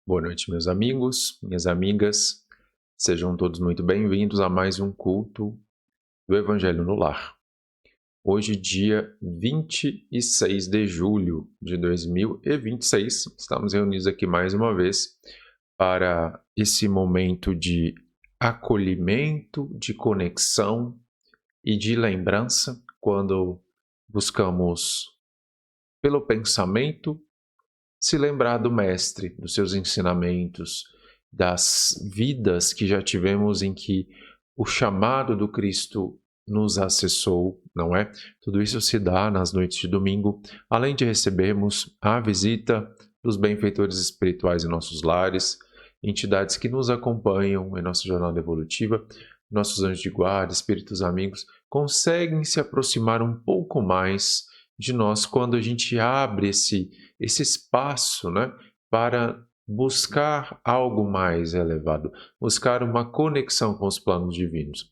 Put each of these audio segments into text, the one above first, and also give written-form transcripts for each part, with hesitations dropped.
Boa noite, meus amigos, minhas amigas. Sejam todos muito bem-vindos a mais um culto do Evangelho no Lar. Hoje, dia 26 de julho de 2026, estamos reunidos aqui mais uma vez para esse momento de acolhimento, de conexão e de lembrança, quando buscamos, pelo pensamento, se lembrar do Mestre, dos seus ensinamentos, das vidas que já tivemos em que o chamado do Cristo nos acessou, não é? Tudo isso se dá nas noites de domingo, além de recebermos a visita dos benfeitores espirituais em nossos lares, entidades que nos acompanham em nossa jornada evolutiva, nossos anjos de guarda, espíritos amigos, conseguem se aproximar um pouco mais de nós quando a gente abre esse espaço, né, para buscar algo mais elevado, buscar uma conexão com os planos divinos.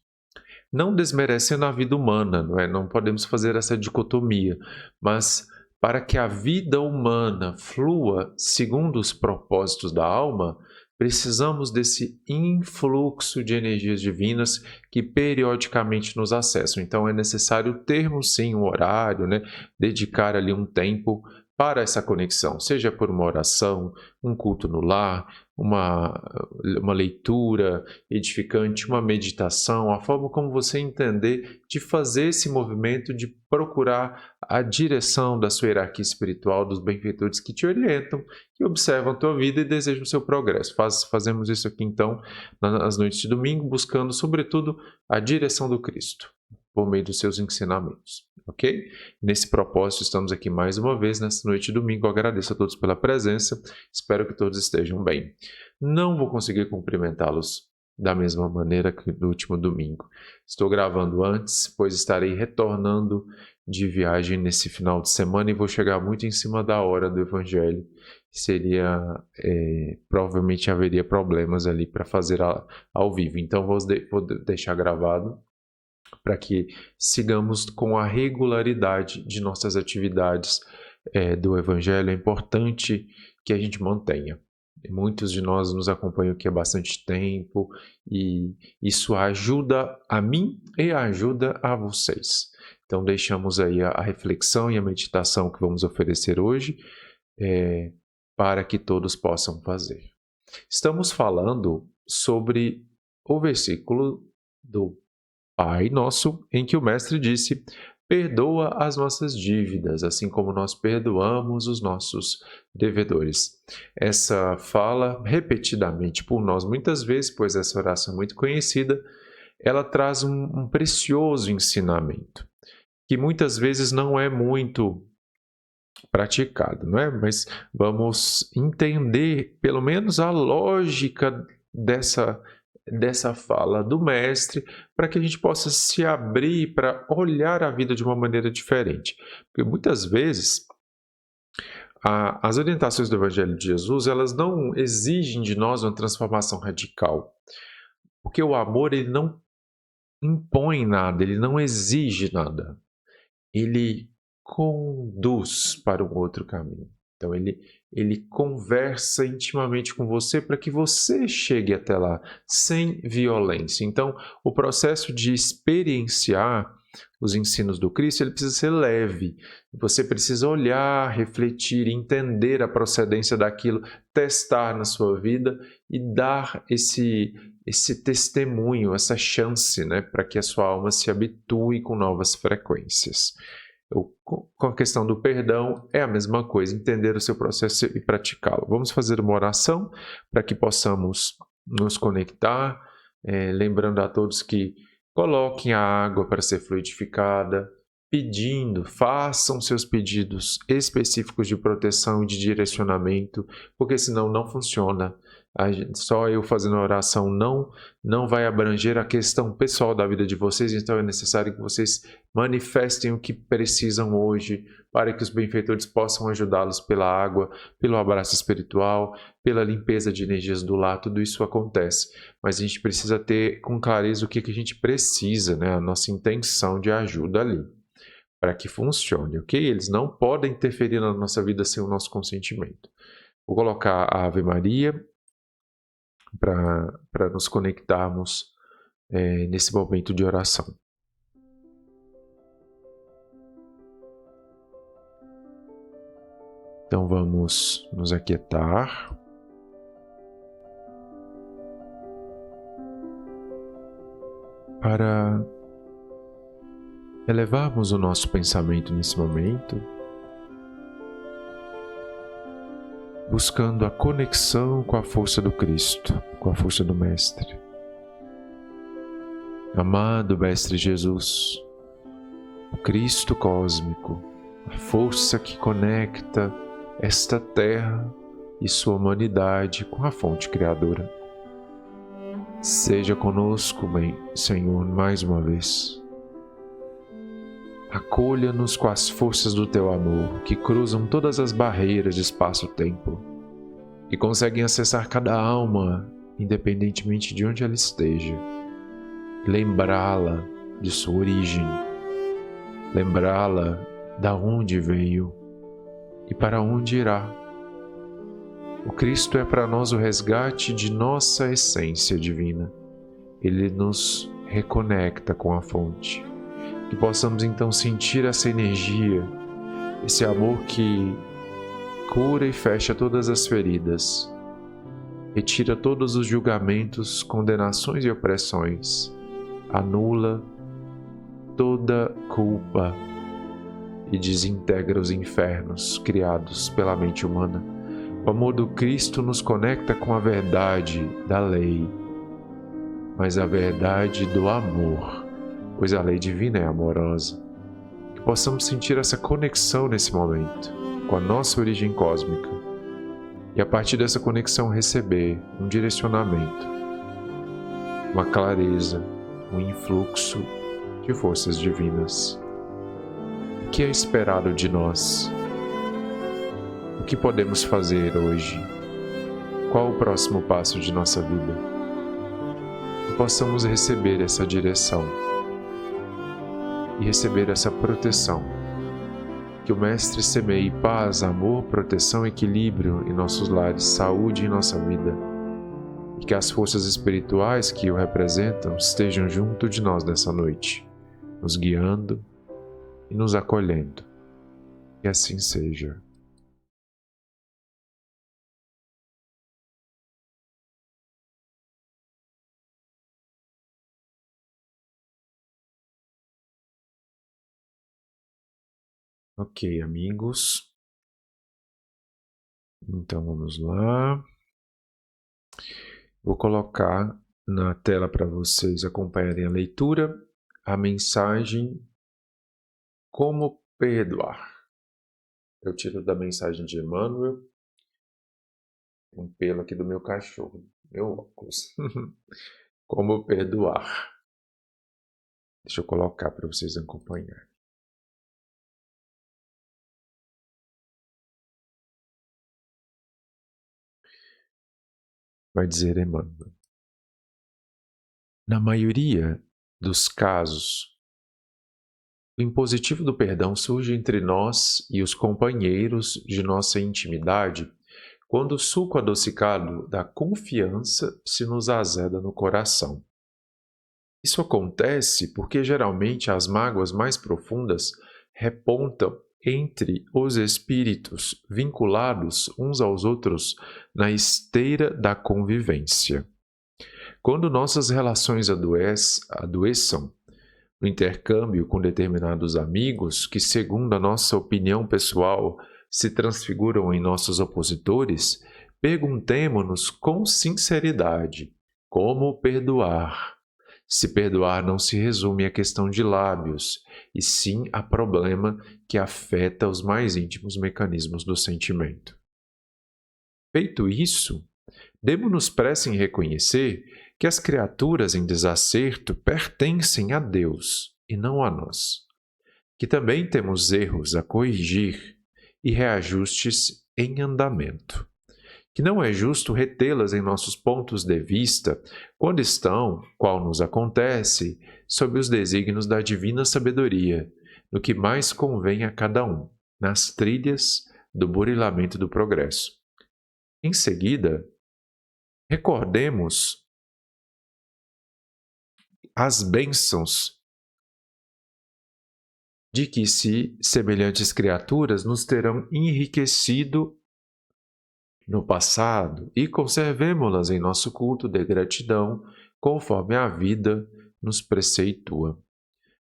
Não desmerecendo a vida humana, não é? Não podemos fazer essa dicotomia, mas para que a vida humana flua segundo os propósitos da alma, precisamos desse influxo de energias divinas que periodicamente nos acessam. Então é necessário termos sim um horário, né? Dedicar ali um tempo para essa conexão, seja por uma oração, um culto no lar, uma leitura edificante, uma meditação, a forma como você entender de fazer esse movimento de procurar a direção da sua hierarquia espiritual, dos benfeitores que te orientam, que observam a tua vida e desejam o seu progresso. Fazemos isso aqui então nas noites de domingo, buscando sobretudo a direção do Cristo, por meio dos seus ensinamentos, ok? Nesse propósito, estamos aqui mais uma vez nessa noite de domingo. Eu agradeço a todos pela presença, espero que todos estejam bem. Não vou conseguir cumprimentá-los da mesma maneira que no último domingo. Estou gravando antes, pois estarei retornando de viagem nesse final de semana e vou chegar muito em cima da hora do Evangelho. Provavelmente haveria problemas ali para fazer ao vivo, então vou deixar gravado para que sigamos com a regularidade de nossas atividades do Evangelho. É importante que a gente mantenha. Muitos de nós nos acompanham aqui há bastante tempo e isso ajuda a mim e ajuda a vocês. Então deixamos aí a reflexão e a meditação que vamos oferecer hoje para que todos possam fazer. Estamos falando sobre o versículo do Pai Nosso, em que o Mestre disse: perdoa as nossas dívidas, assim como nós perdoamos os nossos devedores. Essa fala, repetidamente por nós muitas vezes, pois essa oração é muito conhecida, ela traz um precioso ensinamento, que muitas vezes não é muito praticado, não é? Mas vamos entender pelo menos a lógica dessa fala do mestre, para que a gente possa se abrir para olhar a vida de uma maneira diferente. Porque muitas vezes as orientações do Evangelho de Jesus, elas não exigem de nós uma transformação radical. Porque o amor, ele não impõe nada, ele não exige nada. Ele conduz para um outro caminho. Então, ele conversa intimamente com você para que você chegue até lá, sem violência. Então, o processo de experienciar os ensinos do Cristo, ele precisa ser leve. Você precisa olhar, refletir, entender a procedência daquilo, testar na sua vida e dar esse testemunho, essa chance, né, para que a sua alma se habitue com novas frequências. Com a questão do perdão, é a mesma coisa, entender o seu processo e praticá-lo. Vamos fazer uma oração para que possamos nos conectar, lembrando a todos que coloquem a água para ser fluidificada, façam seus pedidos específicos de proteção e de direcionamento, porque senão não funciona. Só eu fazendo a oração não vai abranger a questão pessoal da vida de vocês, então é necessário que vocês manifestem o que precisam hoje para que os benfeitores possam ajudá-los pela água, pelo abraço espiritual, pela limpeza de energias do lar. Tudo isso acontece, mas a gente precisa ter com clareza o que a gente precisa, né? A nossa intenção de ajuda ali, para que funcione, ok? Eles não podem interferir na nossa vida sem o nosso consentimento. Vou colocar a Ave Maria para nos conectarmos nesse momento de oração. Então vamos nos aquietar. Para elevarmos o nosso pensamento nesse momento, buscando a conexão com a força do Cristo, com a força do Mestre. Amado Mestre Jesus, o Cristo cósmico, a força que conecta esta terra e sua humanidade com a fonte criadora. Seja conosco, Senhor, mais uma vez. Acolha-nos com as forças do Teu amor, que cruzam todas as barreiras de espaço-tempo, que conseguem acessar cada alma, independentemente de onde ela esteja, e lembrá-la de sua origem, lembrá-la da onde veio e para onde irá. O Cristo é para nós o resgate de nossa essência divina. Ele nos reconecta com a fonte. Que possamos então sentir essa energia, esse amor que cura e fecha todas as feridas, retira todos os julgamentos, condenações e opressões, anula toda culpa e desintegra os infernos criados pela mente humana. O amor do Cristo nos conecta com a verdade da lei, mas a verdade do amor, pois a lei divina é amorosa. Que possamos sentir essa conexão nesse momento com a nossa origem cósmica e a partir dessa conexão receber um direcionamento, uma clareza, um influxo de forças divinas. O que é esperado de nós? O que podemos fazer hoje? Qual o próximo passo de nossa vida? Que possamos receber essa direção e receber essa proteção. Que o Mestre semeie paz, amor, proteção, equilíbrio em nossos lares, saúde em nossa vida. E que as forças espirituais que o representam estejam junto de nós nessa noite, nos guiando e nos acolhendo. Que assim seja. Ok, amigos. Então vamos lá. Vou colocar na tela para vocês acompanharem a leitura, a mensagem Como Perdoar. Eu tiro da mensagem de Emmanuel, um pelo aqui do meu cachorro, meu óculos. Como perdoar. Deixa eu colocar para vocês acompanharem. Vai dizer Emmanuel. Na maioria dos casos, o impositivo do perdão surge entre nós e os companheiros de nossa intimidade quando o suco adocicado da confiança se nos azeda no coração. Isso acontece porque geralmente as mágoas mais profundas repontam entre os espíritos vinculados uns aos outros na esteira da convivência. Quando nossas relações adoeçam, no intercâmbio com determinados amigos que, segundo a nossa opinião pessoal, se transfiguram em nossos opositores, perguntemo-nos com sinceridade como perdoar. Se perdoar não se resume à questão de lábios, e sim a problema que afeta os mais íntimos mecanismos do sentimento. Feito isso, demo-nos pressa em reconhecer que as criaturas em desacerto pertencem a Deus e não a nós, que também temos erros a corrigir e reajustes em andamento, que não é justo retê-las em nossos pontos de vista quando estão, qual nos acontece, sob os desígnios da divina sabedoria, no que mais convém a cada um, nas trilhas do burilamento do progresso. Em seguida, recordemos as bênçãos de que se semelhantes criaturas nos terão enriquecido no passado e conservemo-las em nosso culto de gratidão, conforme a vida nos preceitua.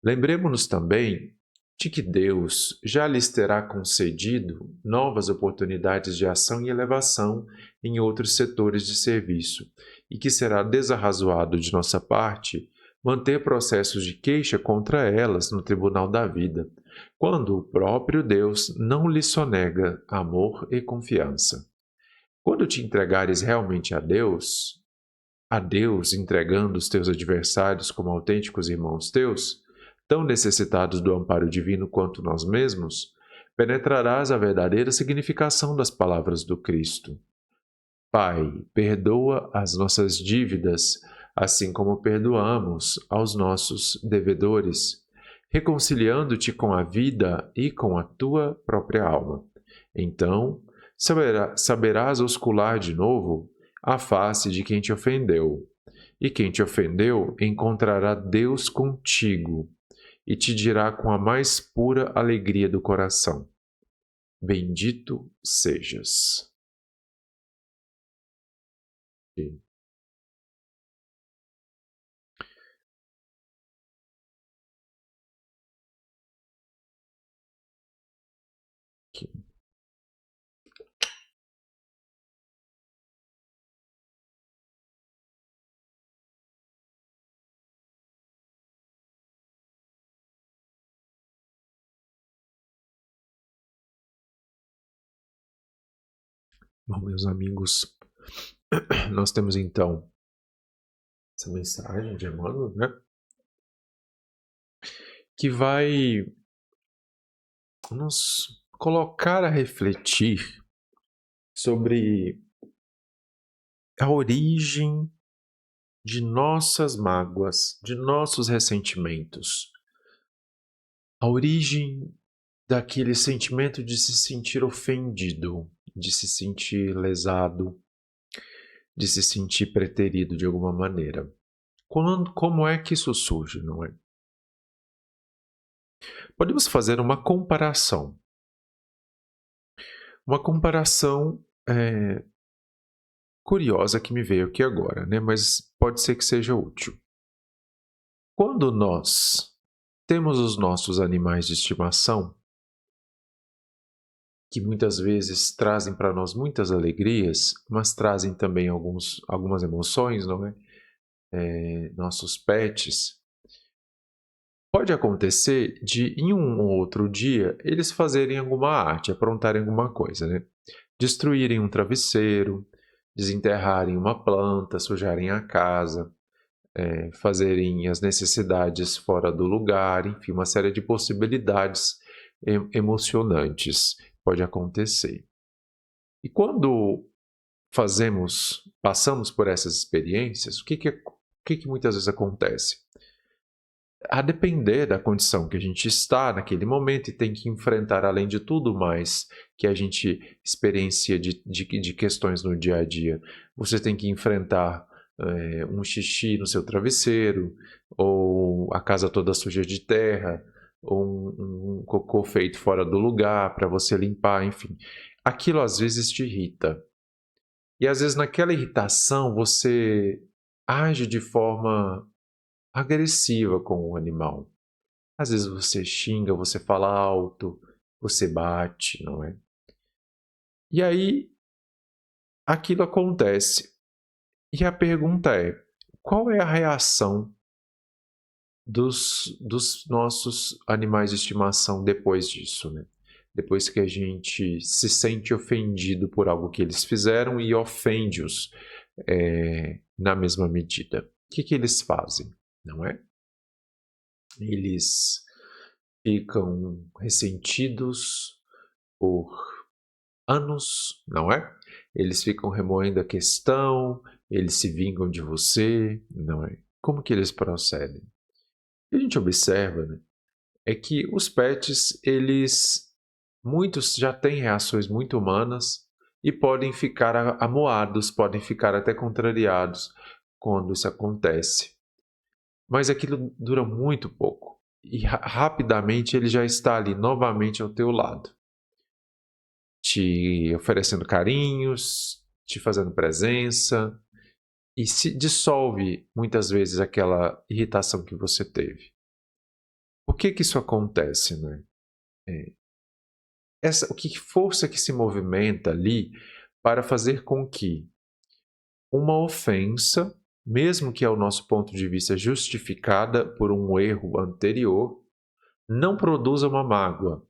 Lembremos-nos também de que Deus já lhes terá concedido novas oportunidades de ação e elevação em outros setores de serviço, e que será desarrazoado de nossa parte manter processos de queixa contra elas no tribunal da vida, quando o próprio Deus não lhes sonega amor e confiança. Quando te entregares realmente a Deus entregando os teus adversários como autênticos irmãos teus, tão necessitados do amparo divino quanto nós mesmos, penetrarás a verdadeira significação das palavras do Cristo. Pai, perdoa as nossas dívidas, assim como perdoamos aos nossos devedores, reconciliando-te com a vida e com a tua própria alma. Então, saberás oscular de novo a face de quem te ofendeu, e quem te ofendeu encontrará Deus contigo e te dirá com a mais pura alegria do coração: Bendito sejas. Sim. Bom, meus amigos, nós temos então essa mensagem de Emmanuel, né? Que vai nos colocar a refletir sobre a origem de nossas mágoas, de nossos ressentimentos, a origem daquele sentimento de se sentir ofendido, de se sentir lesado, de se sentir preterido de alguma maneira. Como é que isso surge, não é? Podemos fazer uma comparação. Uma comparação curiosa que me veio aqui agora, né? Mas pode ser que seja útil. Quando nós temos os nossos animais de estimação, que muitas vezes trazem para nós muitas alegrias, mas trazem também algumas emoções, não é? Nossos pets. Pode acontecer de, em um ou outro dia, eles fazerem alguma arte, aprontarem alguma coisa, né? Destruírem um travesseiro, desenterrarem uma planta, sujarem a casa, fazerem as necessidades fora do lugar, enfim, uma série de possibilidades emocionantes pode acontecer. E quando passamos por essas experiências, o que muitas vezes acontece? A depender da condição que a gente está naquele momento e tem que enfrentar, além de tudo mais que a gente experiencia de questões no dia a dia, você tem que enfrentar um xixi no seu travesseiro, ou a casa toda suja de terra, ou um cocô feito fora do lugar para você limpar, enfim. Aquilo às vezes te irrita. E às vezes naquela irritação você age de forma agressiva com o animal. Às vezes você xinga, você fala alto, você bate, não é? E aí aquilo acontece. E a pergunta é: qual é a reação dos nossos animais de estimação depois disso, né? Depois que a gente se sente ofendido por algo que eles fizeram e ofende-os na mesma medida. O que eles fazem, não é? Eles ficam ressentidos por anos, não é? Eles ficam remoendo a questão, eles se vingam de você, não é? Como que eles procedem? O que a gente observa, né, é que os pets, muitos já têm reações muito humanas, e podem ficar amuados, podem ficar até contrariados quando isso acontece. Mas aquilo dura muito pouco e rapidamente ele já está ali novamente ao teu lado, te oferecendo carinhos, te fazendo presença, e se dissolve muitas vezes aquela irritação que você teve. Por que que isso acontece, né? O que força que se movimenta ali para fazer com que uma ofensa, mesmo que ao nosso ponto de vista justificada por um erro anterior, não produza uma mágoa.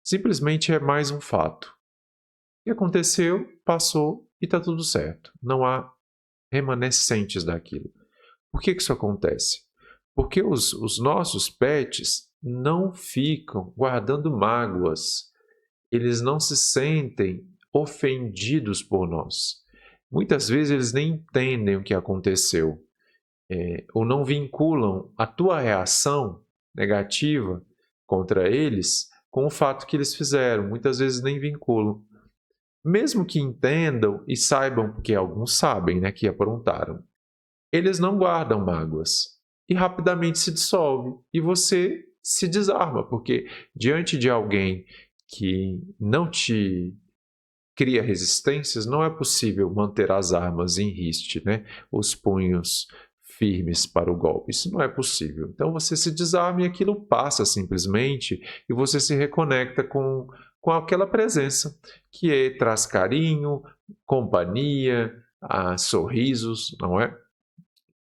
Simplesmente é mais um fato. O que aconteceu, passou e está tudo certo. Não há remanescentes daquilo. Por que isso acontece? Porque os nossos pets não ficam guardando mágoas. Eles não se sentem ofendidos por nós. Muitas vezes eles nem entendem o que aconteceu, ou não vinculam a tua reação negativa contra eles com o fato que eles fizeram. Muitas vezes nem vinculam. Mesmo que entendam e saibam, porque alguns sabem, né, que aprontaram, eles não guardam mágoas e rapidamente se dissolve e você se desarma, porque diante de alguém que não te cria resistências, não é possível manter as armas em riste, né? Os punhos firmes para o golpe. Isso não é possível. Então você se desarma e aquilo passa simplesmente e você se reconecta com aquela presença traz carinho, companhia, sorrisos, não é?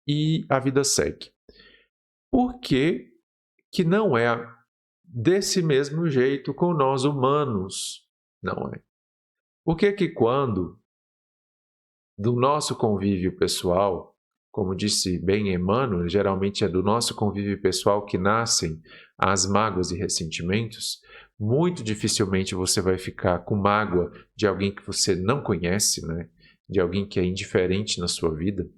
E a vida segue. Por que que não é desse mesmo jeito com nós humanos? Não é? Por que que quando do nosso convívio pessoal, como disse bem Emmanuel, geralmente é do nosso convívio pessoal que nascem as mágoas e ressentimentos, muito dificilmente você vai ficar com mágoa de alguém que você não conhece, né? De alguém que é indiferente na sua vida.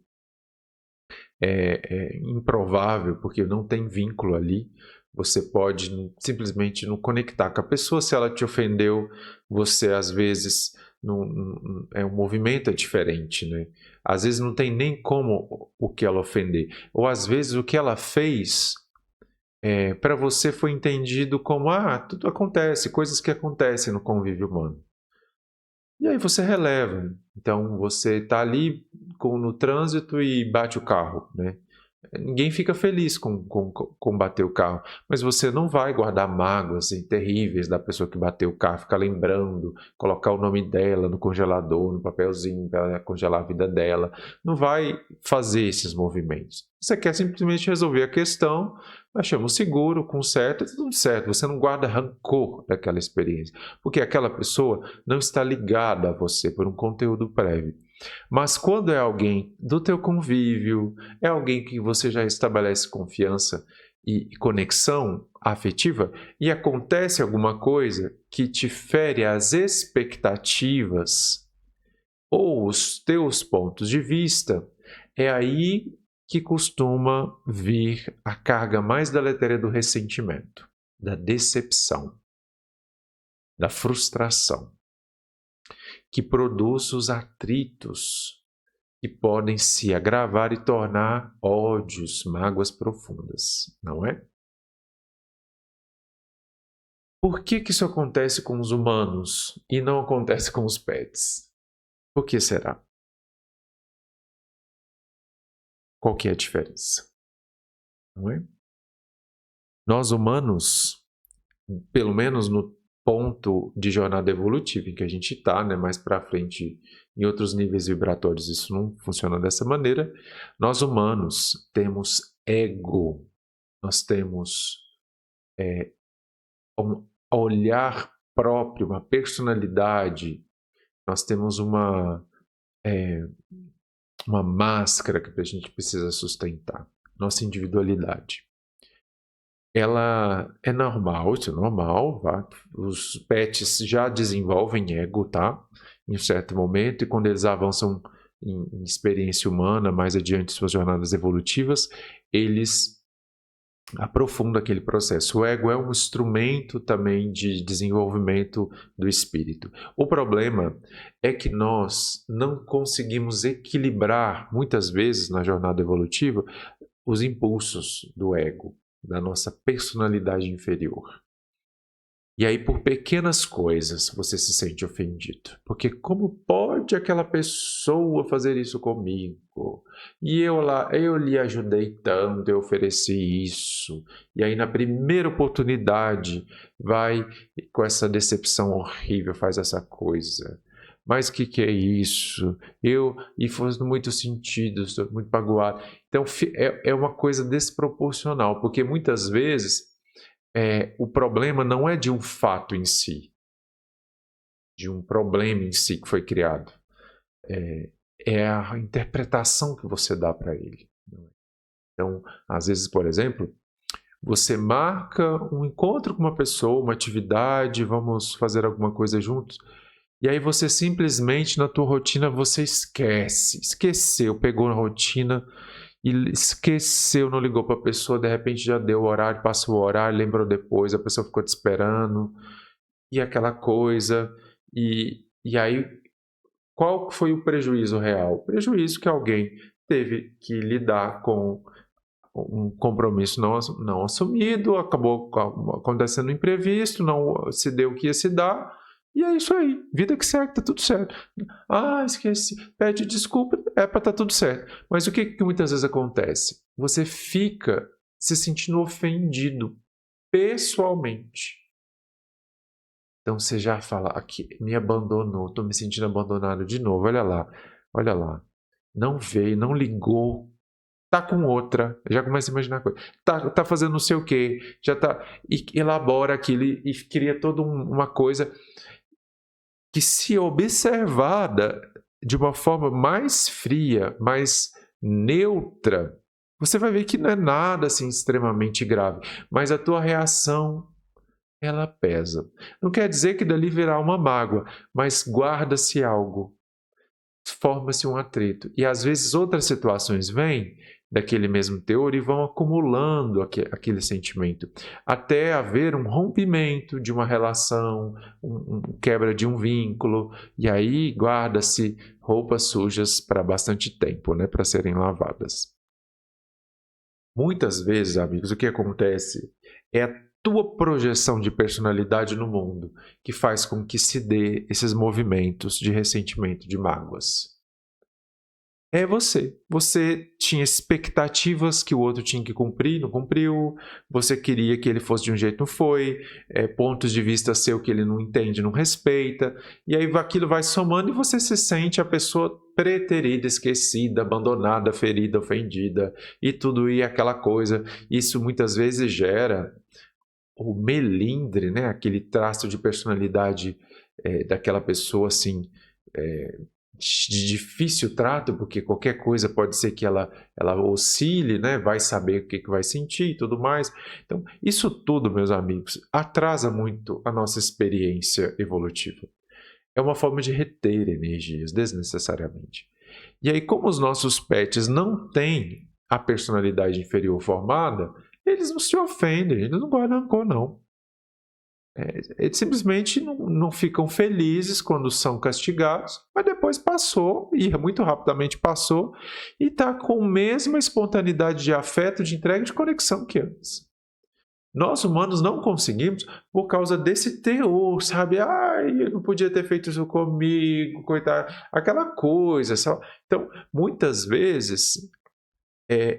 É improvável, porque não tem vínculo ali. Você pode simplesmente não conectar com a pessoa. Se ela te ofendeu, você às vezes o movimento é diferente, né? Às vezes não tem nem como o que ela ofender, ou às vezes o que ela fez para você foi entendido como tudo acontece, coisas que acontecem no convívio humano. E aí você releva. Então você está ali no trânsito e bate o carro, né? Ninguém fica feliz com bater o carro, mas você não vai guardar mágoas terríveis da pessoa que bateu o carro, ficar lembrando, colocar o nome dela no congelador, no papelzinho para congelar a vida dela. Não vai fazer esses movimentos. Você quer simplesmente resolver a questão, achamos seguro, conserta, tudo certo. Você não guarda rancor daquela experiência, porque aquela pessoa não está ligada a você por um conteúdo prévio. Mas quando é alguém do teu convívio, é alguém que você já estabelece confiança e conexão afetiva e acontece alguma coisa que te fere as expectativas ou os teus pontos de vista, é aí que costuma vir a carga mais deletéria do ressentimento, da decepção, da frustração, que produz os atritos que podem se agravar e tornar ódios, mágoas profundas, não é? Por que que isso acontece com os humanos e não acontece com os pets? Por que será? Qual que é a diferença? Não é? Nós humanos, pelo menos no ponto de jornada evolutiva em que a gente está, né, mais para frente, em outros níveis vibratórios, isso não funciona dessa maneira. Nós humanos temos ego, nós temos um olhar próprio, uma personalidade, nós temos uma máscara que a gente precisa sustentar, nossa individualidade. Ela é normal, isso é normal, tá? Os pets já desenvolvem ego, tá? Em um certo momento, e quando eles avançam em experiência humana, mais adiante em suas jornadas evolutivas, eles aprofunda aquele processo. O ego é um instrumento também de desenvolvimento do espírito. O problema é que nós não conseguimos equilibrar, muitas vezes na jornada evolutiva, os impulsos do ego, da nossa personalidade inferior. E aí, por pequenas coisas, você se sente ofendido. Porque como pode aquela pessoa fazer isso comigo? E eu lhe ajudei tanto, eu ofereci isso. E aí, na primeira oportunidade, vai com essa decepção horrível, faz essa coisa. Mas o que é isso? E faz muito sentido, estou muito magoado. Então, é uma coisa desproporcional, porque muitas vezes o problema não é de um fato em si, de um problema em si que foi criado. É a interpretação que você dá para ele. Então, às vezes, por exemplo, você marca um encontro com uma pessoa, uma atividade, vamos fazer alguma coisa juntos, e aí você simplesmente, na tua rotina, você esqueceu, pegou na rotina e esqueceu, não ligou para a pessoa, de repente já deu o horário, passou o horário, lembrou depois, a pessoa ficou te esperando, e aquela coisa, e aí qual foi o prejuízo real? O prejuízo que alguém teve que lidar com um compromisso não assumido, acabou acontecendo um imprevisto, não se deu o que ia se dar, e é isso aí, vida que segue, tá tudo certo. Ah, esqueci, pede desculpa, é para tá tudo certo. Mas o que muitas vezes acontece? Você fica se sentindo ofendido pessoalmente. Então você já fala, aqui, me abandonou, estou me sentindo abandonado de novo, olha lá. Não veio, não ligou, tá com outra, já começa a imaginar coisa. Tá fazendo não sei o quê, já tá, e elabora aquilo e cria toda uma coisa que, se observada de uma forma mais fria, mais neutra, você vai ver que não é nada assim extremamente grave, mas a tua reação, ela pesa. Não quer dizer que dali virá uma mágoa, mas guarda-se algo, forma-se um atrito. E às vezes outras situações vêm daquele mesmo teor e vão acumulando aquele sentimento, até haver um rompimento de uma relação, quebra de um vínculo, e aí guarda-se roupas sujas para bastante tempo, né, para serem lavadas. Muitas vezes, amigos, o que acontece é a tua projeção de personalidade no mundo que faz com que se dê esses movimentos de ressentimento, de mágoas. É você. Você tinha expectativas que o outro tinha que cumprir, não cumpriu. Você queria que ele fosse de um jeito, não foi. Pontos de vista seu que ele não entende, não respeita. E aí aquilo vai somando e você se sente a pessoa preterida, esquecida, abandonada, ferida, ofendida. E tudo e aquela coisa. Isso muitas vezes gera o melindre, né? Aquele traço de personalidade daquela pessoa assim... de difícil trato, porque qualquer coisa pode ser que ela oscile, né? Vai saber o que vai sentir e tudo mais. Então, isso tudo, meus amigos, atrasa muito a nossa experiência evolutiva. É uma forma de reter energias desnecessariamente. E aí, como os nossos pets não têm a personalidade inferior formada, eles não se ofendem, eles não guardam rancor, não. Eles simplesmente não ficam felizes quando são castigados, mas depois passou, e muito rapidamente passou, e está com a mesma espontaneidade de afeto, de entrega e de conexão que antes. Nós humanos não conseguimos por causa desse teor, sabe? Ai, eu não podia ter feito isso comigo, coitado, aquela coisa. Sabe? Então, muitas vezes,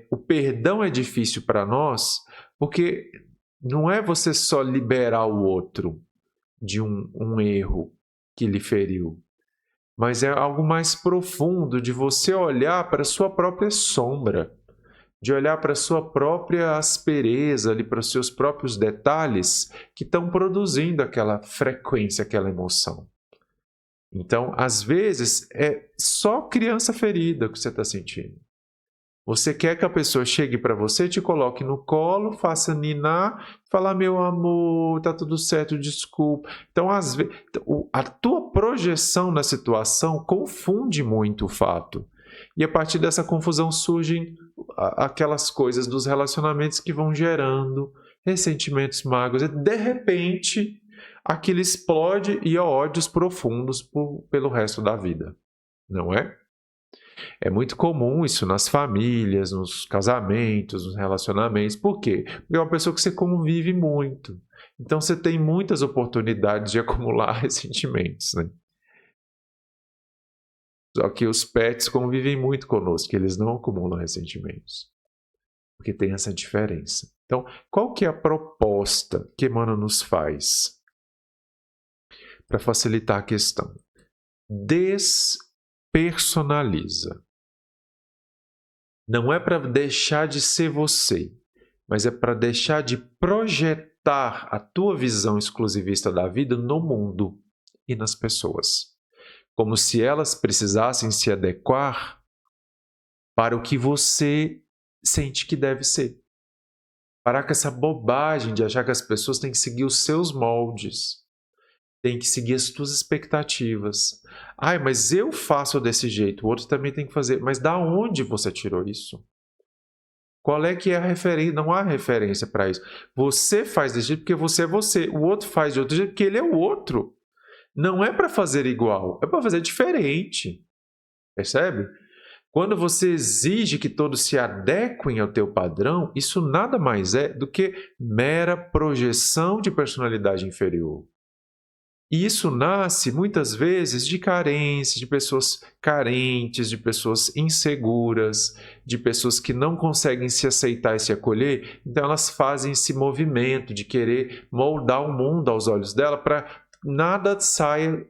o perdão é difícil para nós, porque não é você só liberar o outro de um erro que lhe feriu, mas é algo mais profundo de você olhar para a sua própria sombra, de olhar para a sua própria aspereza, ali, para os seus próprios detalhes que estão produzindo aquela frequência, aquela emoção. Então, às vezes, é só criança ferida que você está sentindo. Você quer que a pessoa chegue para você, te coloque no colo, faça ninar, falar, meu amor, tá tudo certo, desculpa. Então, às vezes, a tua projeção na situação confunde muito o fato. E a partir dessa confusão surgem aquelas coisas dos relacionamentos que vão gerando ressentimentos, mágoas. E de repente, aquilo explode e há ódios profundos pelo resto da vida, não é? É muito comum isso nas famílias, nos casamentos, nos relacionamentos. Por quê? Porque é uma pessoa que você convive muito. Então você tem muitas oportunidades de acumular ressentimentos, né? Só que os pets convivem muito conosco, eles não acumulam ressentimentos, porque tem essa diferença. Então, qual que é a proposta que Emmanuel nos faz para facilitar a questão? Despersonaliza. Não é para deixar de ser você, mas é para deixar de projetar a tua visão exclusivista da vida no mundo e nas pessoas. Como se elas precisassem se adequar para o que você sente que deve ser. Parar com essa bobagem de achar que as pessoas têm que seguir os seus moldes, têm que seguir as tuas expectativas. Ai, mas eu faço desse jeito, o outro também tem que fazer. Mas da onde você tirou isso? Qual é que é a referência? Não há referência para isso. Você faz desse jeito porque você é você. O outro faz de outro jeito porque ele é o outro. Não é para fazer igual, é para fazer diferente. Percebe? Quando você exige que todos se adequem ao teu padrão, isso nada mais é do que mera projeção de personalidade inferior. E isso nasce, muitas vezes, de carência, de pessoas carentes, de pessoas inseguras, de pessoas que não conseguem se aceitar e se acolher. Então, elas fazem esse movimento de querer moldar o mundo aos olhos dela para nada saia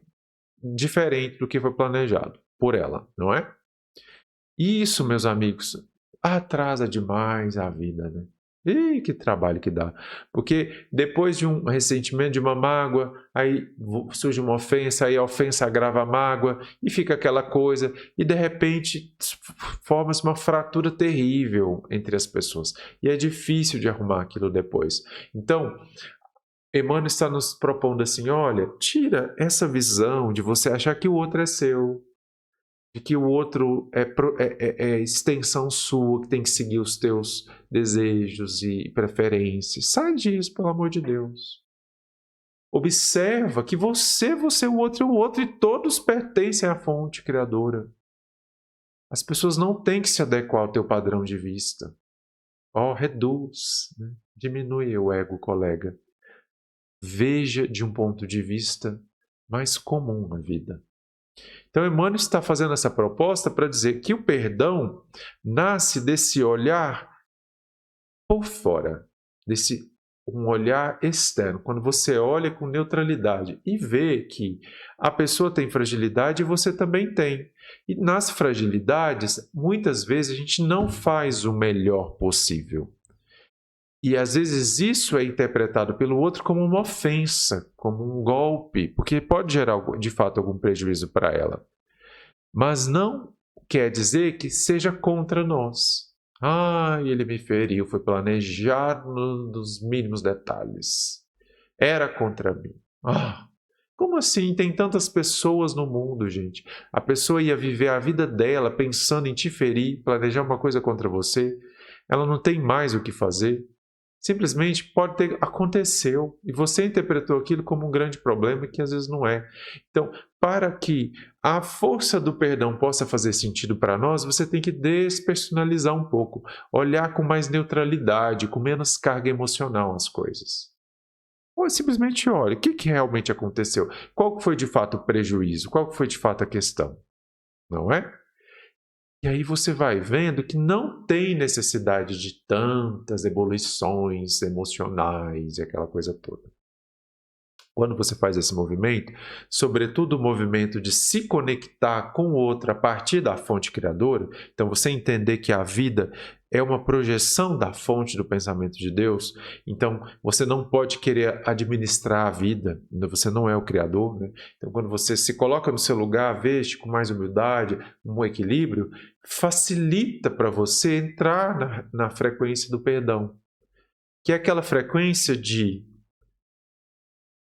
diferente do que foi planejado por ela, não é? E isso, meus amigos, atrasa demais a vida, né? E que trabalho que dá. Porque depois de um ressentimento, de uma mágoa, aí surge uma ofensa, aí a ofensa agrava a mágoa e fica aquela coisa. E de repente forma-se uma fratura terrível entre as pessoas. E é difícil de arrumar aquilo depois. Então, Emmanuel está nos propondo assim, olha, tira essa visão de você achar que o outro é seu, de que o outro é extensão sua, que tem que seguir os teus desejos e preferências. Sai disso, pelo amor de Deus. Observa que você é o outro e todos pertencem à fonte criadora. As pessoas não têm que se adequar ao teu padrão de vista. Reduz, né? Diminui o ego, colega. Veja de um ponto de vista mais comum na vida. Então, Emmanuel está fazendo essa proposta para dizer que o perdão nasce desse olhar por fora, desse um olhar externo, quando você olha com neutralidade e vê que a pessoa tem fragilidade e você também tem. E nas fragilidades, muitas vezes a gente não faz o melhor possível. E às vezes isso é interpretado pelo outro como uma ofensa, como um golpe, porque pode gerar de fato algum prejuízo para ela. Mas não quer dizer que seja contra nós. Ele me feriu, foi planejado nos mínimos detalhes. Era contra mim. Como assim? Tem tantas pessoas no mundo, gente. A pessoa ia viver a vida dela pensando em te ferir, planejar uma coisa contra você. Ela não tem mais o que fazer. Simplesmente pode ter aconteceu e você interpretou aquilo como um grande problema que às vezes não é. Então, para que a força do perdão possa fazer sentido para nós, você tem que despersonalizar um pouco, olhar com mais neutralidade, com menos carga emocional as coisas. Ou simplesmente olhe, o que realmente aconteceu? Qual foi de fato o prejuízo? Qual foi de fato a questão? Não é? E aí você vai vendo que não tem necessidade de tantas ebulições emocionais e aquela coisa toda. Quando você faz esse movimento, sobretudo o movimento de se conectar com o outro a partir da fonte criadora, então você entender que a vida é uma projeção da fonte do pensamento de Deus, então você não pode querer administrar a vida, você não é o criador, né? Então quando você se coloca no seu lugar, veste com mais humildade, um equilíbrio, facilita para você entrar na frequência do perdão, que é aquela frequência de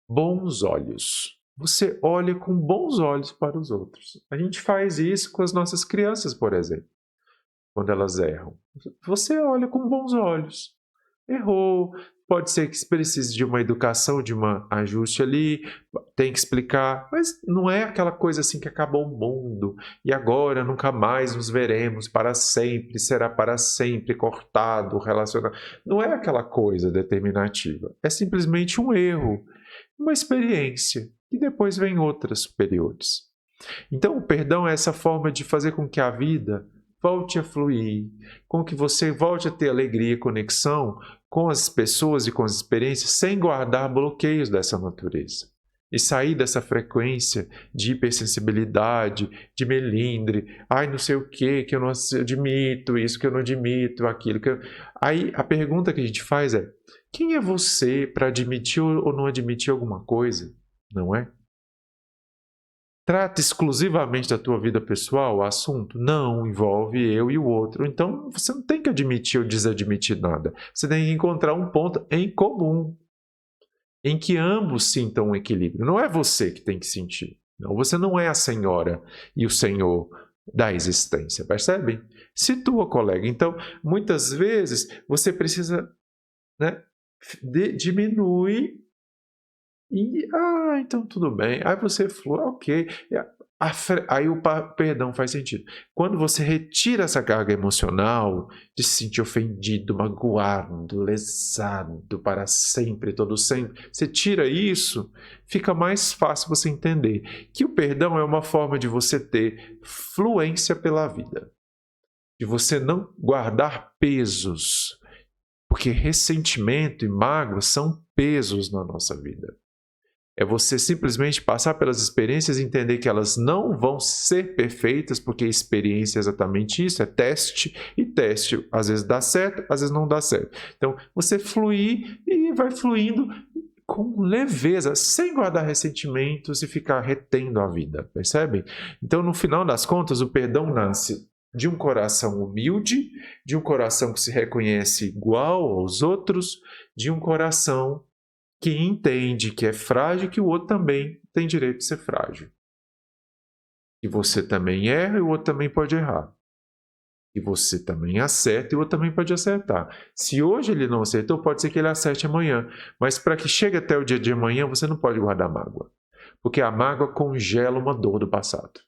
bons olhos. você olha com bons olhos para os outros. A gente faz isso com as nossas crianças, por exemplo, quando elas erram. Você olha com bons olhos. Errou, pode ser que precise de uma educação, de um ajuste ali, tem que explicar, mas não é aquela coisa assim que acabou o mundo e agora nunca mais nos veremos para sempre, será para sempre cortado, relacionado. Não é aquela coisa determinativa, é simplesmente um erro, uma experiência e depois vem outras superiores. Então, o perdão é essa forma de fazer com que a vida volte a fluir, com que você volte a ter alegria e conexão com as pessoas e com as experiências, sem guardar bloqueios dessa natureza. E sair dessa frequência de hipersensibilidade, de melindre, ai não sei o que eu não admito, isso que eu não admito, aquilo que eu... Aí a pergunta que a gente faz é, quem é você para admitir ou não admitir alguma coisa? Não é? Trata exclusivamente da tua vida pessoal o assunto? Não, envolve eu e o outro. Então, você não tem que admitir ou desadmitir nada. Você tem que encontrar um ponto em comum, em que ambos sintam um equilíbrio. Não é você que tem que sentir. Não, você não é a senhora e o senhor da existência, percebem? Situa, colega. Então, muitas vezes, você precisa, né, diminuir e, então tudo bem. Aí você flui, ok. Aí o perdão faz sentido. Quando você retira essa carga emocional de se sentir ofendido, magoado, lesado para sempre, todo sempre, você tira isso, fica mais fácil você entender que o perdão é uma forma de você ter fluência pela vida, de você não guardar pesos, porque ressentimento e mágoa são pesos na nossa vida. É você simplesmente passar pelas experiências e entender que elas não vão ser perfeitas, porque experiência é exatamente isso, é teste, e teste às vezes dá certo, às vezes não dá certo. Então, você fluir e vai fluindo com leveza, sem guardar ressentimentos e ficar retendo a vida, percebem? Então, no final das contas, o perdão nasce de um coração humilde, de um coração que se reconhece igual aos outros, de um coração que entende que é frágil, que o outro também tem direito de ser frágil. Que você também erra e o outro também pode errar. Que você também acerta e o outro também pode acertar. Se hoje ele não acertou, pode ser que ele acerte amanhã. Mas para que chegue até o dia de amanhã, você não pode guardar mágoa. Porque a mágoa congela uma dor do passado.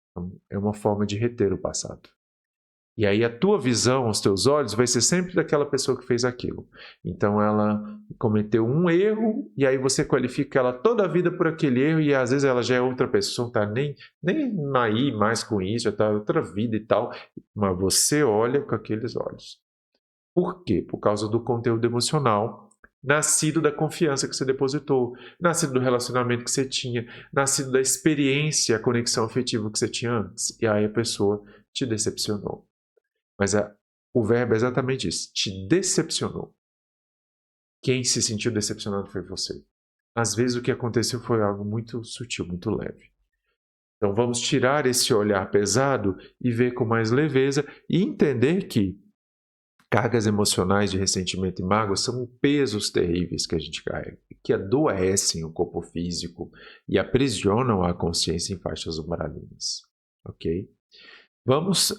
Então, é uma forma de reter o passado. E aí a tua visão, os teus olhos, vai ser sempre daquela pessoa que fez aquilo. Então ela cometeu um erro e aí você qualifica ela toda a vida por aquele erro e às vezes ela já é outra pessoa, não está nem aí mais com isso, já está outra vida e tal. Mas você olha com aqueles olhos. Por quê? Por causa do conteúdo emocional nascido da confiança que você depositou, nascido do relacionamento que você tinha, nascido da experiência, a conexão afetiva que você tinha antes. E aí a pessoa te decepcionou. Mas o verbo é exatamente isso. Te decepcionou. Quem se sentiu decepcionado foi você. Às vezes o que aconteceu foi algo muito sutil, muito leve. Então vamos tirar esse olhar pesado e ver com mais leveza e entender que cargas emocionais de ressentimento e mágoa são pesos terríveis que a gente carrega, que adoecem o corpo físico e aprisionam a consciência em faixas umbralinas. Ok? Vamos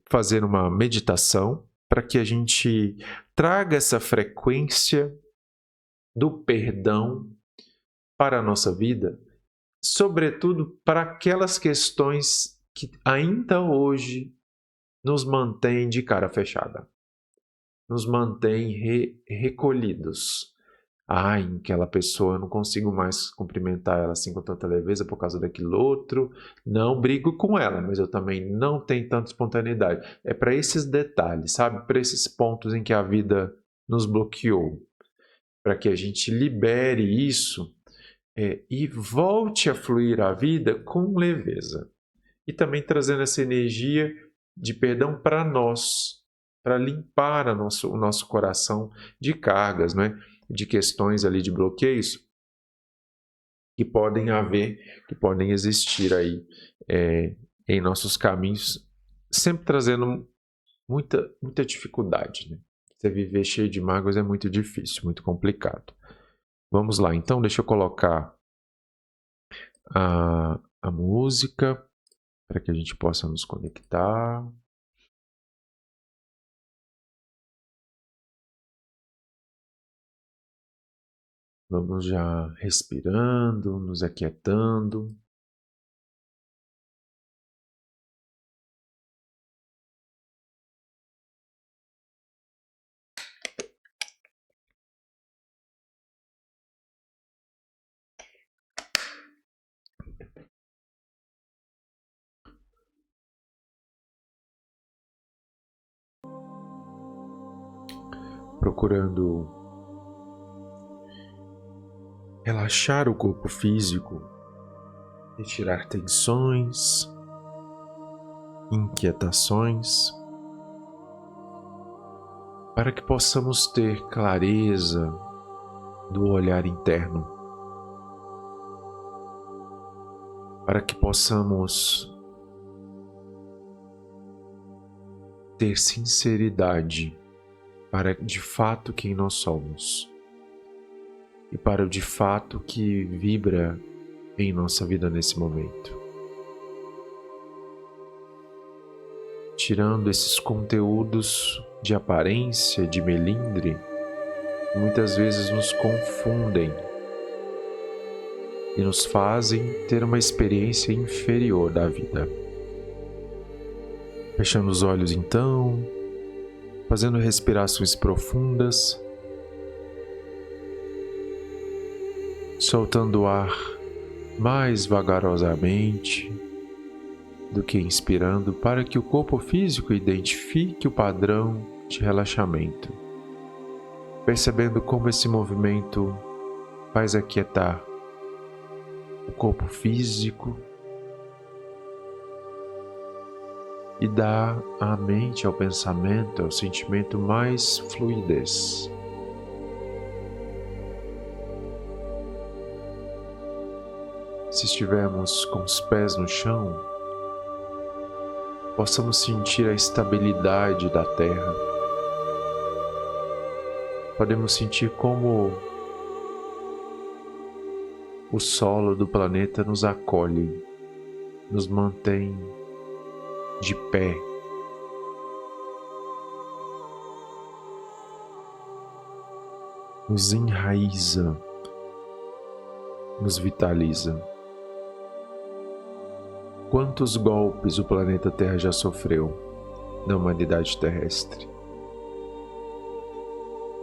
fazer uma meditação para que a gente traga essa frequência do perdão para a nossa vida, sobretudo para aquelas questões que ainda hoje nos mantêm de cara fechada, nos mantêm recolhidos. Aquela pessoa, eu não consigo mais cumprimentar ela assim com tanta leveza por causa daquilo outro. Não brigo com ela, mas eu também não tenho tanta espontaneidade. É para esses detalhes, sabe? Para esses pontos em que a vida nos bloqueou. Para que a gente libere isso e volte a fluir a vida com leveza. E também trazendo essa energia de perdão para nós, para limpar o nosso coração de cargas, não é? De questões ali de bloqueios que podem haver, que podem existir aí em nossos caminhos, sempre trazendo muita dificuldade. Né? Você viver cheio de mágoas é muito difícil, muito complicado. Vamos lá, então deixa eu colocar a música para que a gente possa nos conectar. Vamos já respirando, nos aquietando. Procurando relaxar o corpo físico, retirar tensões, inquietações, para que possamos ter clareza do olhar interno, para que possamos ter sinceridade para de fato quem nós somos e para o de fato que vibra em nossa vida nesse momento. Tirando esses conteúdos de aparência, de melindre, que muitas vezes nos confundem e nos fazem ter uma experiência inferior da vida. Fechando os olhos então, fazendo respirações profundas, soltando o ar mais vagarosamente do que inspirando, para que o corpo físico identifique o padrão de relaxamento, percebendo como esse movimento faz aquietar o corpo físico e dá à mente, ao pensamento, ao sentimento mais fluidez. Se estivermos com os pés no chão, possamos sentir a estabilidade da terra. Podemos sentir como o solo do planeta nos acolhe, nos mantém de pé. Nos enraiza, nos vitaliza. Quantos golpes o planeta Terra já sofreu na humanidade terrestre?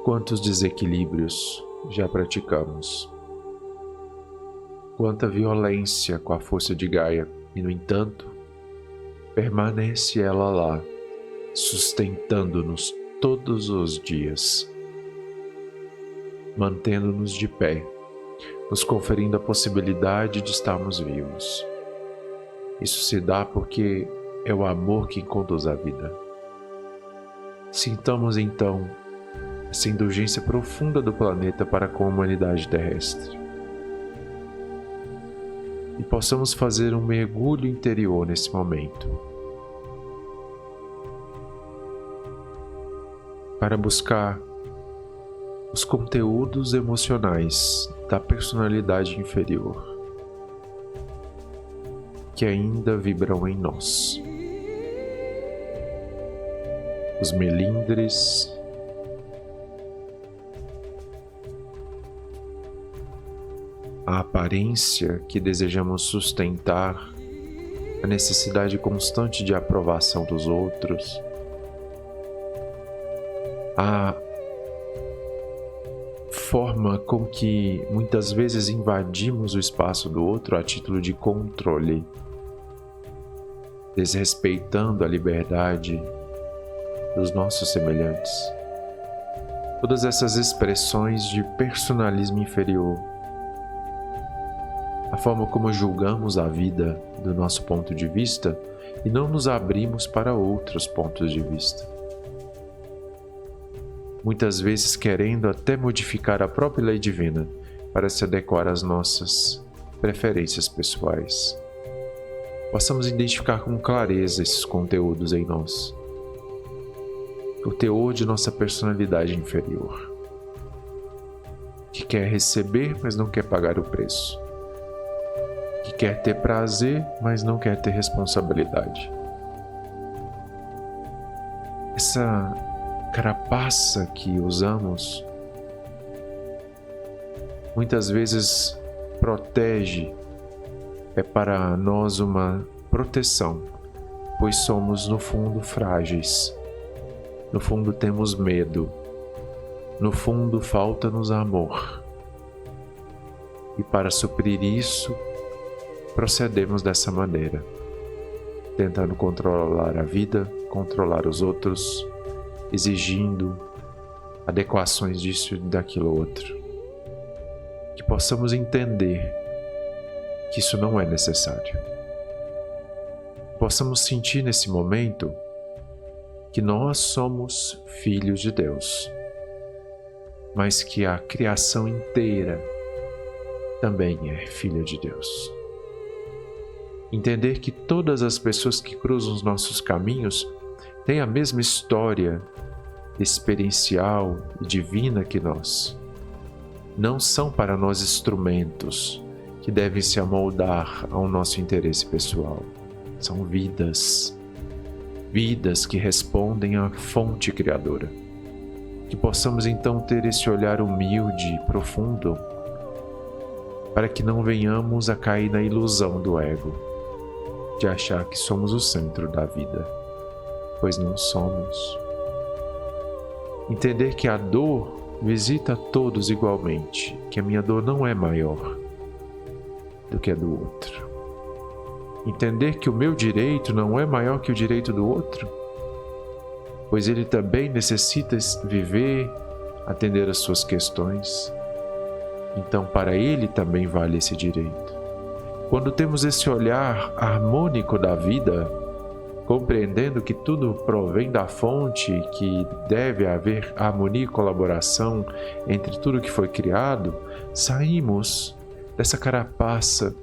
Quantos desequilíbrios já praticamos? Quanta violência com a força de Gaia, e no entanto, permanece ela lá, sustentando-nos todos os dias, mantendo-nos de pé, nos conferindo a possibilidade de estarmos vivos. Isso se dá porque é o amor que conduz a vida. Sintamos então essa indulgência profunda do planeta para com a humanidade terrestre e possamos fazer um mergulho interior nesse momento para buscar os conteúdos emocionais da personalidade inferior que ainda vibram em nós. Os melindres, a aparência que desejamos sustentar, a necessidade constante de aprovação dos outros, a forma com que muitas vezes invadimos o espaço do outro a título de controle, desrespeitando a liberdade dos nossos semelhantes. Todas essas expressões de personalismo inferior, a forma como julgamos a vida do nosso ponto de vista e não nos abrimos para outros pontos de vista. Muitas vezes querendo até modificar a própria lei divina para se adequar às nossas preferências pessoais. Possamos identificar com clareza esses conteúdos em nós. O teor de nossa personalidade inferior, que quer receber, mas não quer pagar o preço. Que quer ter prazer, mas não quer ter responsabilidade. Essa carapaça que usamos muitas vezes protege, é para nós uma proteção, pois somos no fundo frágeis, no fundo temos medo, no fundo falta-nos amor. E para suprir isso, procedemos dessa maneira, tentando controlar a vida, controlar os outros, exigindo adequações disso e daquilo outro. Que possamos entender que isso não é necessário. Possamos sentir nesse momento que nós somos filhos de Deus, mas que a criação inteira também é filha de Deus. Entender que todas as pessoas que cruzam os nossos caminhos têm a mesma história experiencial e divina que nós. Não são para nós instrumentos que devem se amoldar ao nosso interesse pessoal. São vidas que respondem à fonte criadora. Que possamos então ter esse olhar humilde e profundo, para que não venhamos a cair na ilusão do ego, de achar que somos o centro da vida, pois não somos. Entender que a dor visita todos igualmente, que a minha dor não é maior do que a do outro. Entender que o meu direito não é maior que o direito do outro, pois ele também necessita viver, atender às suas questões. Então, para ele também vale esse direito. Quando temos esse olhar harmônico da vida, compreendendo que tudo provém da fonte, que deve haver harmonia e colaboração entre tudo que foi criado, saímos dessa carapaça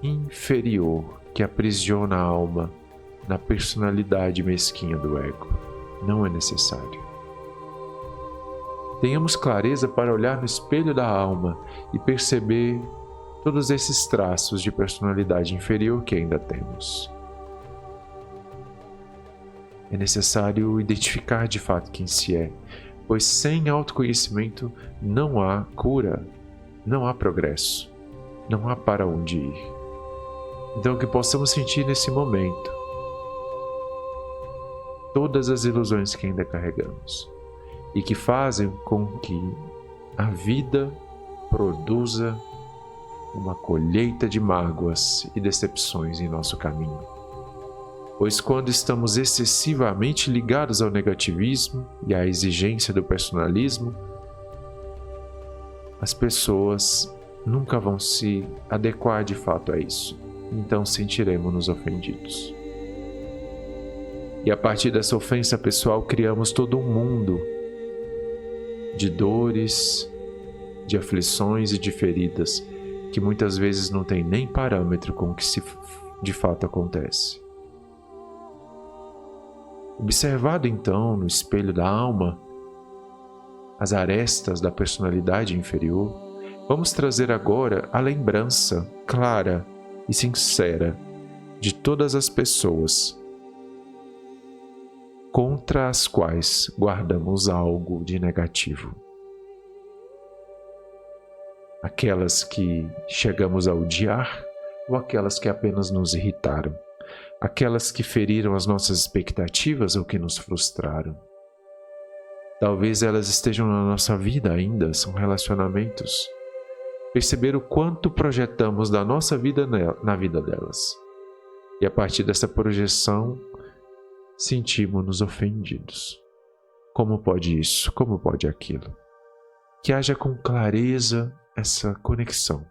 inferior que aprisiona a alma na personalidade mesquinha do ego. Não é necessário. Tenhamos clareza para olhar no espelho da alma e perceber todos esses traços de personalidade inferior que ainda temos. É necessário identificar de fato quem se é, pois sem autoconhecimento não há cura, não há progresso, não há para onde ir. Então que possamos sentir nesse momento todas as ilusões que ainda carregamos e que fazem com que a vida produza uma colheita de mágoas e decepções em nosso caminho. Pois quando estamos excessivamente ligados ao negativismo e à exigência do personalismo, as pessoas nunca vão se adequar de fato a isso, então sentiremos-nos ofendidos. E a partir dessa ofensa pessoal criamos todo um mundo de dores, de aflições e de feridas que muitas vezes não tem nem parâmetro com o que de fato acontece. Observado então no espelho da alma as arestas da personalidade inferior, vamos trazer agora a lembrança clara e sincera de todas as pessoas contra as quais guardamos algo de negativo. Aquelas que chegamos a odiar ou aquelas que apenas nos irritaram, aquelas que feriram as nossas expectativas ou que nos frustraram. Talvez elas estejam na nossa vida ainda, são relacionamentos. Perceber o quanto projetamos da nossa vida na vida delas. E a partir dessa projeção, sentimos-nos ofendidos. Como pode isso? Como pode aquilo? Que haja com clareza essa conexão.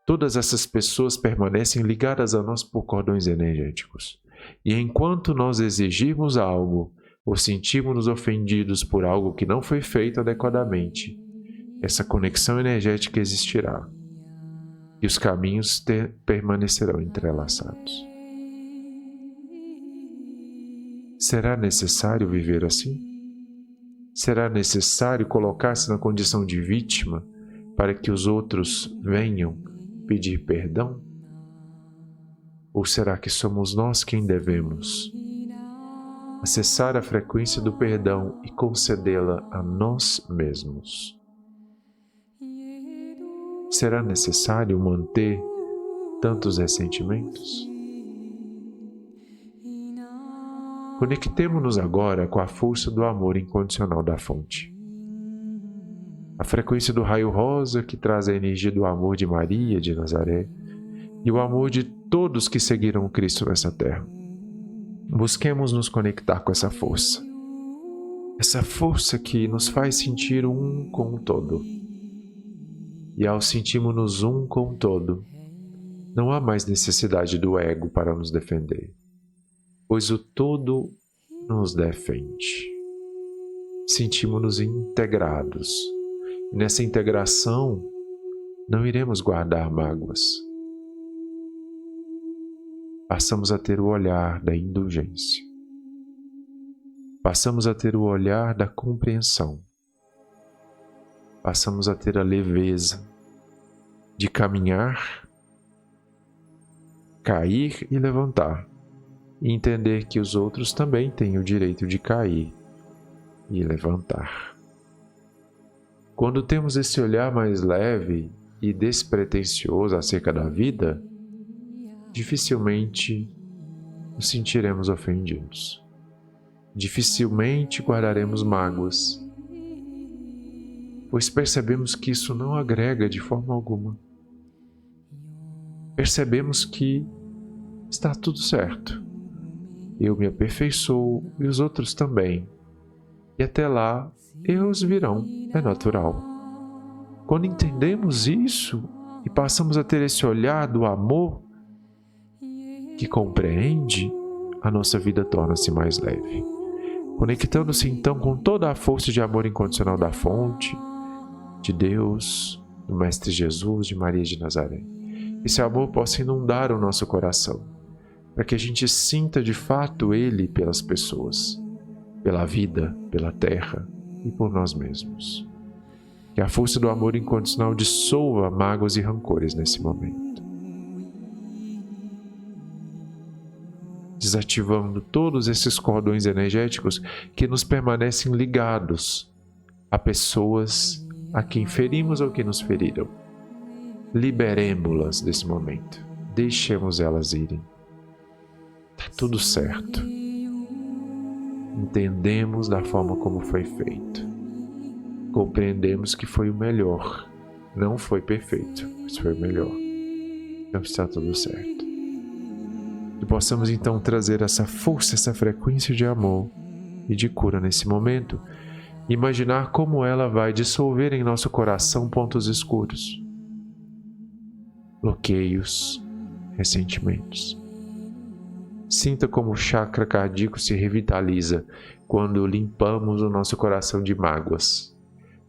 Todas essas pessoas permanecem ligadas a nós por cordões energéticos. E enquanto nós exigirmos algo ou sentirmos-nos ofendidos por algo que não foi feito adequadamente, essa conexão energética existirá e os caminhos permanecerão entrelaçados. Será necessário viver assim? Será necessário colocar-se na condição de vítima para que os outros venham pedir perdão? Ou será que somos nós quem devemos acessar a frequência do perdão e concedê-la a nós mesmos? Será necessário manter tantos ressentimentos? Conectemo-nos agora com a força do amor incondicional da fonte. A frequência do raio rosa que traz a energia do amor de Maria de Nazaré e o amor de todos que seguiram Cristo nessa terra. Busquemos nos conectar com essa força que nos faz sentir um com o todo. E ao sentirmos-nos um com o todo, não há mais necessidade do ego para nos defender, pois o todo nos defende. Sentimos-nos integrados, e nessa integração não iremos guardar mágoas. Passamos a ter o olhar da indulgência. Passamos a ter o olhar da compreensão. Passamos a ter a leveza de caminhar, cair e levantar, e entender que os outros também têm o direito de cair e levantar. Quando temos esse olhar mais leve e despretensioso acerca da vida, dificilmente nos sentiremos ofendidos. Dificilmente guardaremos mágoas, pois percebemos que isso não agrega de forma alguma. Percebemos que está tudo certo. Eu me aperfeiçoo e os outros também. E até lá, erros virão, é natural. Quando entendemos isso e passamos a ter esse olhar do amor que compreende, a nossa vida torna-se mais leve. Conectando-se então com toda a força de amor incondicional da fonte, de Deus, do Mestre Jesus, de Maria de Nazaré. Esse amor possa inundar o nosso coração, para que a gente sinta de fato Ele pelas pessoas, pela vida, pela terra e por nós mesmos. Que a força do amor incondicional dissolva mágoas e rancores nesse momento, desativando todos esses cordões energéticos que nos permanecem ligados a pessoas a quem ferimos ou que nos feriram. Liberemo-las desse momento. Deixemos elas irem. Está tudo certo. Entendemos da forma como foi feito. Compreendemos que foi o melhor. Não foi perfeito, mas foi o melhor. Então está tudo certo. Que possamos então trazer essa força, essa frequência de amor e de cura nesse momento. Imaginar como ela vai dissolver em nosso coração pontos escuros, bloqueios, ressentimentos. Sinta como o chakra cardíaco se revitaliza quando limpamos o nosso coração de mágoas.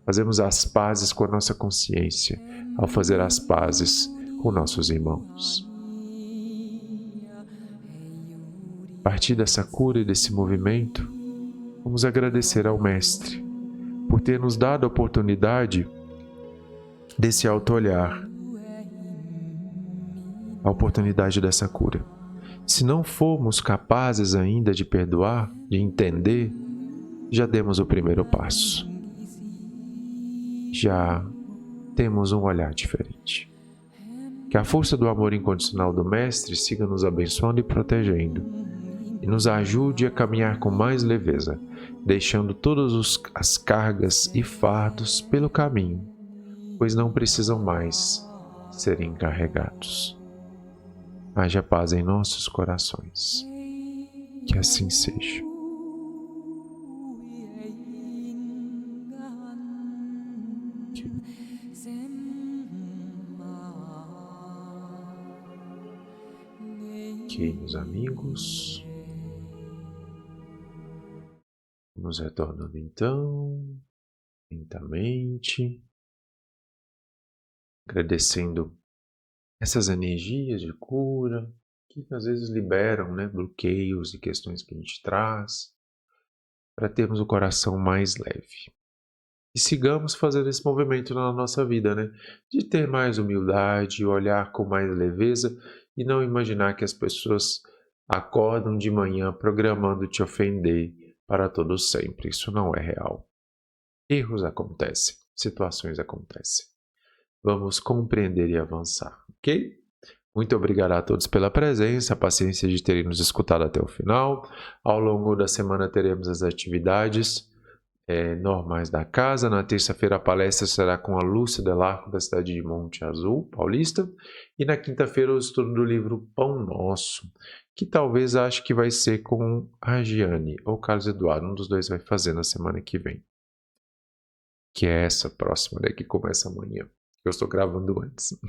Fazemos as pazes com a nossa consciência ao fazer as pazes com nossos irmãos. A partir dessa cura e desse movimento, vamos agradecer ao Mestre por ter nos dado a oportunidade desse auto-olhar, a oportunidade dessa cura. Se não formos capazes ainda de perdoar, de entender, já demos o primeiro passo. Já temos um olhar diferente. Que a força do amor incondicional do Mestre siga nos abençoando e protegendo, e nos ajude a caminhar com mais leveza, deixando todas as cargas e fardos pelo caminho, pois não precisam mais serem carregados. Haja paz em nossos corações. Que assim seja. Ok, meus amigos. Vamos retornando então, lentamente, agradecendo essas energias de cura que às vezes liberam, bloqueios e questões que a gente traz, para termos o coração mais leve. E sigamos fazendo esse movimento na nossa vida, né? De ter mais humildade, olhar com mais leveza e não imaginar que as pessoas acordam de manhã programando te ofender para todo sempre. Isso não é real. Erros acontecem, situações acontecem. Vamos compreender e avançar, ok? Muito obrigado a todos pela presença, a paciência de terem nos escutado até o final. Ao longo da semana teremos as atividades normais da casa. Na terça-feira a palestra será com a Lúcia Delarco, da cidade de Monte Azul, Paulista. E na quinta-feira o estudo do livro Pão Nosso, que talvez ache que vai ser com a Giane ou Carlos Eduardo. Um dos dois vai fazer na semana que vem. Que é essa próxima, né, que começa amanhã. Eu estou gravando antes.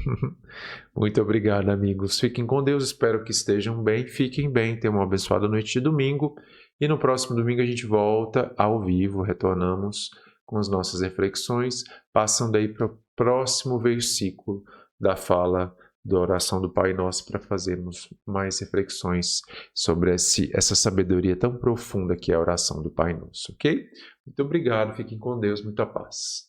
Muito obrigado, amigos. Fiquem com Deus, espero que estejam bem. Fiquem bem, tenham uma abençoada noite de domingo. E no próximo domingo a gente volta ao vivo, retornamos com as nossas reflexões, passando aí para o próximo versículo da fala da oração do Pai Nosso para fazermos mais reflexões sobre essa sabedoria tão profunda que é a oração do Pai Nosso, ok? Muito obrigado, fiquem com Deus, muita paz.